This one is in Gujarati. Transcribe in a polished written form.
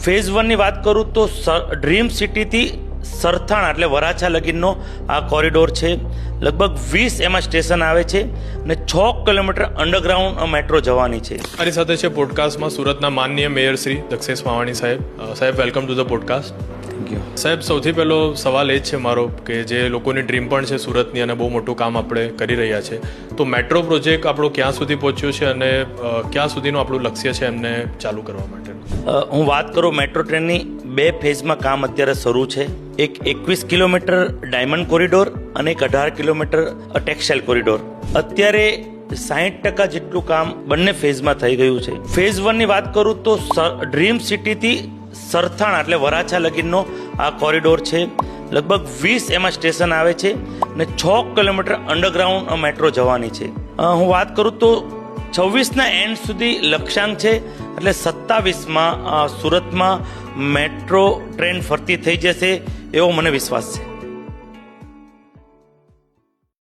ફેઝ 1ની વાત કરું તો ડ્રીમ સિટીથી સરથાણા એટલે વરાછા લગીનનો આ કોરિડોર છે. લગભગ 20 એમાં સ્ટેશન આવે છે અને 6 કિલોમીટર અંડરગ્રાઉન્ડ મેટ્રો જવાની છે. મારી સાથે છે પોડકાસ્ટમાં સુરતના માનનીય મેયર શ્રી દક્ષેશ માવાણી સાહેબ. સાહેબ, welcome to the podcast. Thank you. સાહેબ, સૌથી પહેલો સવાલ એ જ છે મારો કે જે લોકોની ડ્રીમ પણ છે સુરતની અને બહુ મોટું કામ આપણે કરી રહ્યા છે, તો મેટ્રો પ્રોજેક્ટ આપણો ક્યાં સુધી પહોંચ્યો છે અને ક્યાં સુધીનું આપણું લક્ષ્ય છે એમને ચાલુ કરવા માટે? હું વાત કરું મેટ્રો ટ્રેનની 2 ફેઝમાં કામ અત્યારે શરૂ છે. એક 21 કિલોમીટર ડાયમંડ કોરિડોર અને એક 18 કિલોમીટર ટેક્સટાઇલ કોરિડોર. અત્યારે 60% જેટલું કામ બંને ફેઝમાં થઈ ગયું છે. ફેઝ 1ની વાત કરું તો ડ્રીમ સિટીથી સરથાણા એટલે વરાછા લગીનનો આ કોરિડોર છે. લગભગ 20 એમાં સ્ટેશન આવે છે અને 6 કિલોમીટર અંડરગ્રાઉન્ડ મેટ્રો જવાની છે. હું વાત કરું તો 26ના એન્ડ સુધી લક્ષ્યાંક છે, એટલે 27માં સુરતમાં મેટ્રો ટ્રેન ફરતી થઈ જશે એવો મને વિશ્વાસ છે.